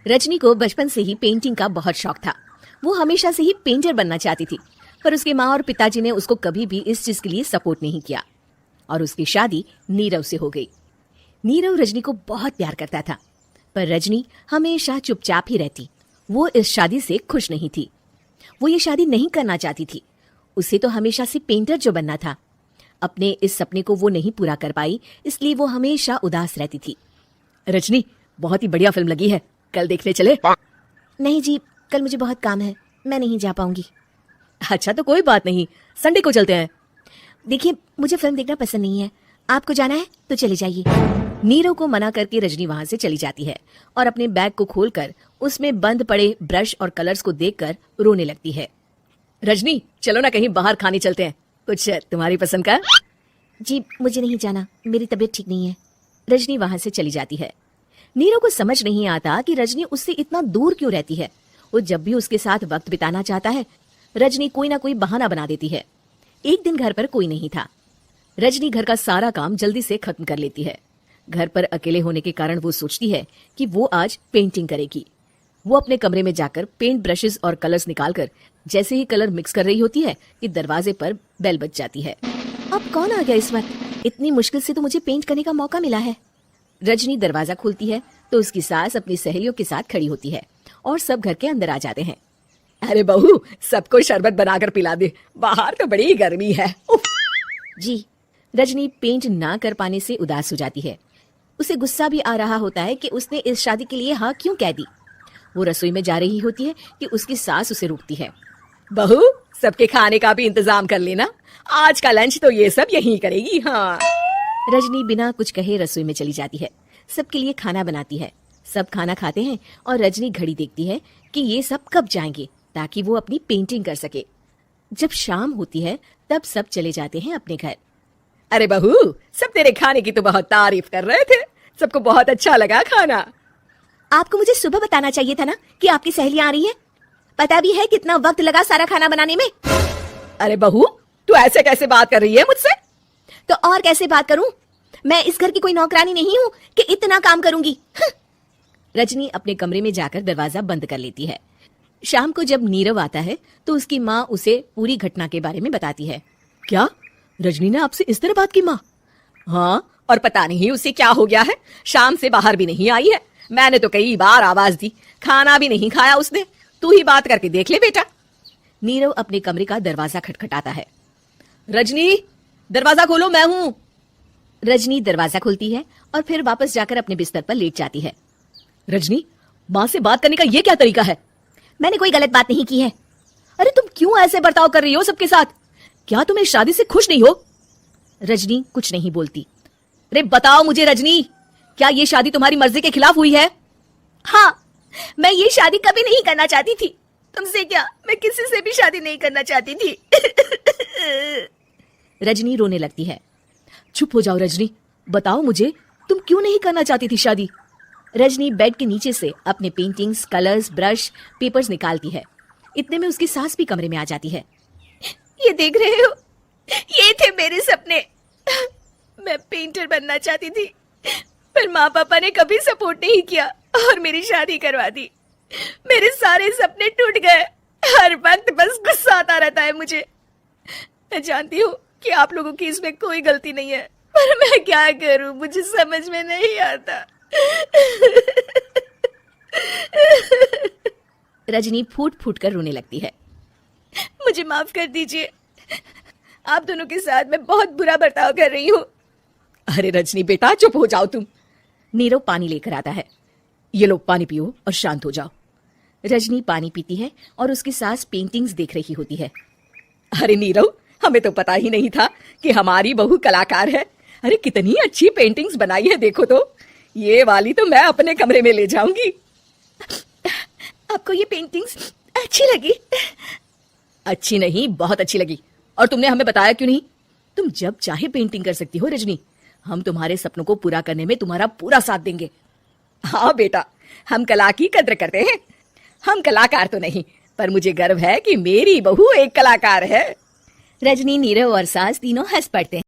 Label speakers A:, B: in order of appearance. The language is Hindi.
A: रजनी को बचपन से ही पेंटिंग का बहुत शौक था। वो हमेशा से ही पेंटर बनना चाहती थी, पर उसके माँ और पिताजी ने उसको कभी भी इस चीज के लिए सपोर्ट नहीं किया और उसकी शादी नीरव से हो गई। नीरव रजनी को बहुत प्यार करता था, पर रजनी हमेशा चुपचाप ही रहती। वो इस शादी से खुश नहीं थी। वो ये शादी नहीं करना चाहती थी। उसे तो हमेशा से पेंटर जो बनना था। अपने इस सपने को वो नहीं पूरा कर पाई, इसलिए वो हमेशा उदास रहती थी। रजनी, बहुत ही बढ़िया फिल्म लगी है, कल देखने चले? नहीं जी, कल मुझे बहुत काम है, मैं नहीं जा पाऊंगी। अच्छा तो कोई बात नहीं, संडे को चलते हैं। देखिए, मुझे फिल्म देखना पसंद नहीं है, आपको जाना है तो चले जाइए। नीरव को मना करके रजनी वहां से चली जाती है और अपने बैग को खोलकर उसमें बंद पड़े ब्रश और कलर्स को देखकर रोने लगती है। रजनी, चलो ना कहीं बाहर खाने चलते हैं, कुछ तुम्हारी पसंद का। जी मुझे नहीं जाना, मेरी तबीयत ठीक नहीं है। रजनी वहां से चली जाती है। नीरव को समझ नहीं आता कि रजनी उससे इतना दूर क्यों रहती है। वो जब भी उसके साथ वक्त बिताना चाहता है, रजनी कोई ना कोई बहाना बना देती है। एक दिन घर पर कोई नहीं था। रजनी घर का सारा काम जल्दी से खत्म कर लेती है। घर पर अकेले होने के कारण वो सोचती है कि वो आज पेंटिंग करेगी। वो अपने कमरे में जाकर पेंट ब्रशेस और कलर्स निकालकर जैसे ही कलर मिक्स कर रही होती है कि दरवाजे पर बेल बज जाती है। अब कौन आ गया इस वक्त? इतनी मुश्किल से तो मुझे पेंट करने का मौका मिला है। रजनी दरवाजा खोलती है तो उसकी सास अपनी सहेलियों के साथ खड़ी होती है और सब घर के अंदर आ जाते हैं। अरे बहू, सबको शरबत बनाकर पिला दे, बाहर तो बड़ी गर्मी है। जी। रजनी पेंट ना कर पाने से उदास हो जाती है। उसे गुस्सा भी आ रहा होता है कि उसने इस शादी के लिए हाँ क्यों कह दी। वो रसोई में जा रही होती है कि उसकी सास उसे रोकती है। बहू, सबके खाने का भी इंतजाम कर लेना, आज का लंच तो ये सब यहीं करेगी। हाँ। रजनी बिना कुछ कहे रसोई में चली जाती है। सबके लिए खाना बनाती है। सब खाना खाते हैं और रजनी घड़ी देखती है कि ये सब कब जाएंगे ताकि वो अपनी पेंटिंग कर सके। जब शाम होती है तब सब चले जाते हैं अपने घर। अरे बहू, सब तेरे खाने की तो बहुत तारीफ कर रहे थे, सबको बहुत अच्छा लगा खाना। आपको मुझे सुबह बताना चाहिए था ना कि आपकी सहेलियां आ रही है। पता भी है कितना वक्त लगा सारा खाना बनाने में। अरे बहू, तू ऐसे कैसे बात कर रही है मुझसे? तो और कैसे बात करूं? मैं इस घर की कोई नौकरानी नहीं हूं कि इतना काम करूंगी। रजनी अपने कमरे में जाकर दरवाजा बंद कर लेती है। शाम को जब नीरव आता है तो उसकी माँ उसे पूरी घटना के बारे में बताती है। क्या रजनी ने आपसे इस तरह बात की माँ? हाँ, और पता नहीं उसे क्या हो गया है, शाम से बाहर भी नहीं आई है। मैंने तो कई बार आवाज दी, खाना भी नहीं खाया उसने। तू ही बात करके देख ले बेटा। नीरव अपने कमरे का दरवाजा खटखटाता है। रजनी, दरवाजा खोलो, मैं हूँ। रजनी दरवाजा खोलती है और फिर वापस जाकर अपने बिस्तर पर लेट जाती है। रजनी, माँ से बात करने का ये क्या तरीका है? मैंने कोई गलत बात नहीं की है। अरे तुम क्यों ऐसे बर्ताव कर रही हो सबके साथ? क्या तुम इस शादी से खुश नहीं हो? रजनी कुछ नहीं बोलती। अरे बताओ मुझे रजनी, क्या ये शादी तुम्हारी मर्जी के खिलाफ हुई है? हाँ, मैं ये शादी कभी नहीं करना चाहती थी। तुमसे क्या, मैं किसी से भी शादी नहीं करना चाहती थी। रजनी रोने लगती है। चुप हो जाओ रजनी, बताओ मुझे, तुम क्यों नहीं करना चाहती थी शादी? रजनी बेड के नीचे से अपने पेंटिंग्स, कलर्स, ब्रश, पेपर्स निकालती है। इतने में उसकी सास भी कमरे में आ जाती है। ये देख रहे हो, ये थे मेरे सपने। मैं पेंटर बनना चाहती थी, पर माँ पापा ने कभी सपोर्ट नहीं किया और मेरी शादी करवा दी। मेरे सारे सपने टूट गए। हर वक्त बस गुस्सा आता रहता है मुझे। मैं जानती हूँ कि आप लोगों की इसमें कोई गलती नहीं है, पर मैं क्या करूँ, मुझे समझ में नहीं आता। रजनी फूट फूट कर रोने लगती है। मुझे माफ कर दीजिए, आप दोनों के साथ मैं बहुत बुरा बर्ताव कर रही हूँ। अरे रजनी बेटा, चुप हो जाओ तुम। नीरव पानी लेकर आता है। ये लो पानी पियो और शांत हो जाओ। रजनी पानी पीती है और उसकी सास पेंटिंग्स देख रही होती है। अरे नीरव, हमें तो पता ही नहीं था कि हमारी बहू कलाकार है। अरे कितनी अच्छी पेंटिंग्स बनाई है, देखो तो। ये वाली तो मैं अपने कमरे में ले जाऊंगी। आपको ये पेंटिंग्स अच्छी लगी? अच्छी नहीं, बहुत अच्छी लगी। और तुमने हमें बताया क्यों नहीं? तुम जब चाहे पेंटिंग कर सकती हो रजनी। हम तुम्हारे सपनों को पूरा करने में तुम्हारा पूरा साथ देंगे। हाँ बेटा, हम कला की कद्र करते हैं। हम कलाकार तो नहीं, पर मुझे गर्व है कि मेरी बहू एक कलाकार है। रजनी, नीरव और सास तीनों हंस पड़ते हैं।